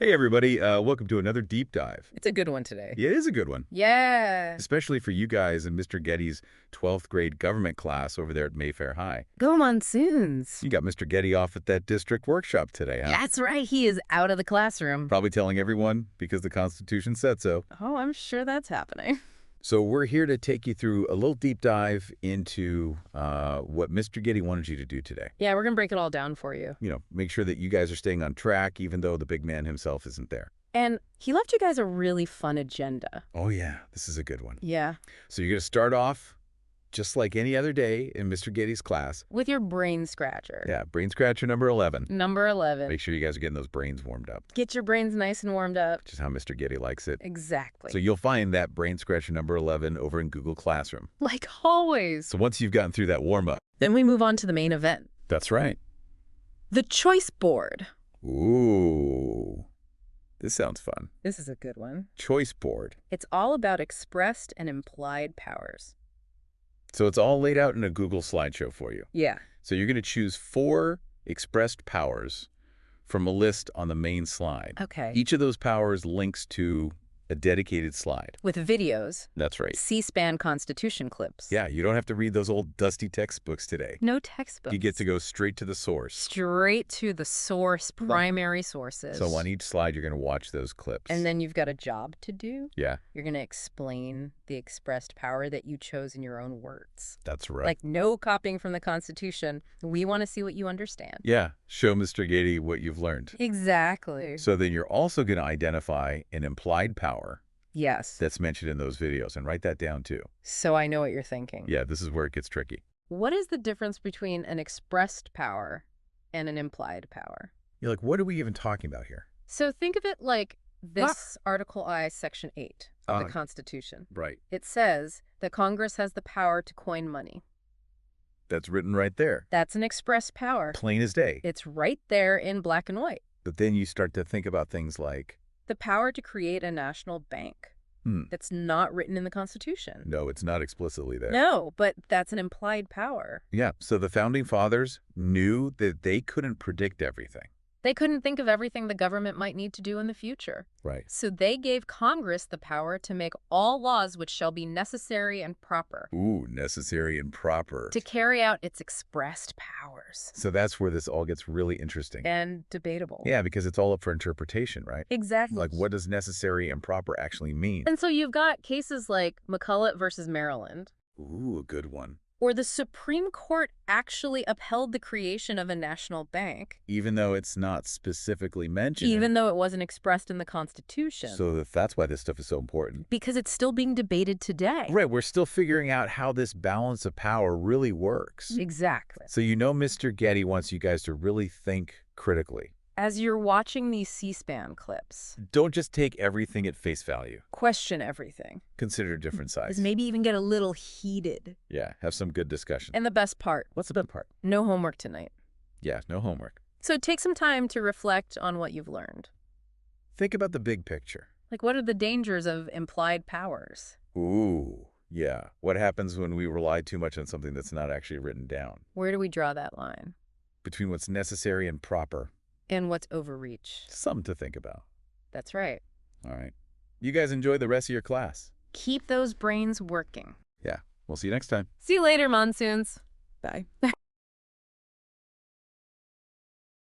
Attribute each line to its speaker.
Speaker 1: Hey everybody, welcome to another deep dive.
Speaker 2: It's a good one today.
Speaker 1: Yeah, it is a good one,
Speaker 2: Yeah.
Speaker 1: especially for you guys in Mr. Getty's 12th grade government class over there at Mayfair High.
Speaker 2: Go monsoons.
Speaker 1: You got Mr. Getty off at that district workshop today, huh?
Speaker 2: That's right. He is out of the classroom.
Speaker 1: Probably telling everyone because the Constitution said so.
Speaker 2: Oh, I'm sure that's happening.
Speaker 1: So we're here to take you through a little deep dive into what Mr. Getty wanted you to do today.
Speaker 2: Yeah, we're going to break it all down for you.
Speaker 1: Make sure that you guys are staying on track even though the big man himself isn't there.
Speaker 2: And he left you guys a really fun agenda.
Speaker 1: Oh yeah, this is a good one.
Speaker 2: Yeah.
Speaker 1: So you're going to start off just like any other day in Mr. Getty's class.
Speaker 2: With your brain scratcher.
Speaker 1: Yeah, brain scratcher number 11.
Speaker 2: Number 11.
Speaker 1: Make sure you guys are getting those brains warmed up,
Speaker 2: Get your brains nice and warmed up.
Speaker 1: which is how Mr. Getty likes it.
Speaker 2: Exactly.
Speaker 1: So you'll find that brain scratcher number 11 over in Google Classroom.
Speaker 2: Like always.
Speaker 1: So once you've gotten through that warm-up.
Speaker 2: Then we move on to the main event.
Speaker 1: That's right.
Speaker 2: The choice board.
Speaker 1: Ooh, this sounds fun.
Speaker 2: This is a good one.
Speaker 1: Choice board.
Speaker 2: It's all about expressed and implied powers.
Speaker 1: So it's all laid out in a Google slideshow for you.
Speaker 2: Yeah.
Speaker 1: So you're going to choose 4 expressed powers from a list on the main slide.
Speaker 2: Okay.
Speaker 1: Each of those powers links to a dedicated slide.
Speaker 2: With videos.
Speaker 1: That's right.
Speaker 2: C-SPAN Constitution clips.
Speaker 1: Yeah, you don't have to read those old dusty textbooks today.
Speaker 2: No textbooks.
Speaker 1: You get to go straight to the source.
Speaker 2: Straight to the source, primary sources.
Speaker 1: So on each slide, you're going to watch those clips.
Speaker 2: And then you've got a job to do.
Speaker 1: Yeah,
Speaker 2: You're going to explain the expressed power that you chose in your own words.
Speaker 1: that's right.
Speaker 2: Like no copying from the Constitution. We want to see what you understand.
Speaker 1: Yeah, show Mr. Getty what you've learned.
Speaker 2: Exactly.
Speaker 1: So then you're also going to identify an implied power
Speaker 2: Yes.
Speaker 1: that's mentioned in those videos and write that down too.
Speaker 2: So I know what you're thinking.
Speaker 1: Yeah, this is where it gets tricky.
Speaker 2: What is the difference between an expressed power and an implied power?
Speaker 1: You're like, what are we even talking about here?
Speaker 2: So think of it like this Article I, Section 8 of the Constitution.
Speaker 1: Right.
Speaker 2: It says that Congress has the power to coin money.
Speaker 1: That's written right there.
Speaker 2: That's an express power.
Speaker 1: Plain as day.
Speaker 2: It's right there in black and white.
Speaker 1: But then you start to think about things like,
Speaker 2: The power to create a national bank. That's not written in the Constitution.
Speaker 1: no, it's not explicitly there.
Speaker 2: No, but that's an implied power.
Speaker 1: Yeah, so the Founding Fathers knew that they couldn't predict everything.
Speaker 2: They couldn't think of everything the government might need to do in the future.
Speaker 1: Right.
Speaker 2: So they gave Congress the power to make all laws which shall be necessary and proper
Speaker 1: Ooh, necessary and proper.
Speaker 2: to carry out its expressed powers.
Speaker 1: So that's where this all gets really interesting.
Speaker 2: And debatable.
Speaker 1: Yeah, because it's all up for interpretation, right?
Speaker 2: Exactly.
Speaker 1: Like, what does necessary and proper actually mean?
Speaker 2: And so you've got cases like McCulloch versus Maryland,
Speaker 1: Ooh, a good one.
Speaker 2: or the Supreme Court actually upheld the creation of a national bank,
Speaker 1: Even though it's not specifically mentioned.
Speaker 2: even though it wasn't expressed in the Constitution.
Speaker 1: So that's why this stuff is so important.
Speaker 2: Because it's still being debated today.
Speaker 1: Right, we're still figuring out how this balance of power really works.
Speaker 2: Exactly.
Speaker 1: So Mr. Getty wants you guys to really think critically.
Speaker 2: As you're watching these C-SPAN clips,
Speaker 1: Don't just take everything at face value.
Speaker 2: question everything.
Speaker 1: Consider different sides.
Speaker 2: Maybe even get a little heated.
Speaker 1: Yeah, have some good discussion.
Speaker 2: And the best part,
Speaker 1: What's the best part?
Speaker 2: no homework tonight.
Speaker 1: Yeah, no homework.
Speaker 2: So take some time to reflect on what you've learned.
Speaker 1: Think about the big picture.
Speaker 2: Like, what are the dangers of implied powers?
Speaker 1: Ooh, yeah. What happens when we rely too much on something that's not actually written down?
Speaker 2: Where do we draw that line?
Speaker 1: Between what's necessary and proper.
Speaker 2: And what's overreach?
Speaker 1: Something to think about.
Speaker 2: That's right.
Speaker 1: All right. You guys enjoy the rest of your class.
Speaker 2: Keep those brains working.
Speaker 1: Yeah. We'll see you next time.
Speaker 2: See you later, monsoons. Bye.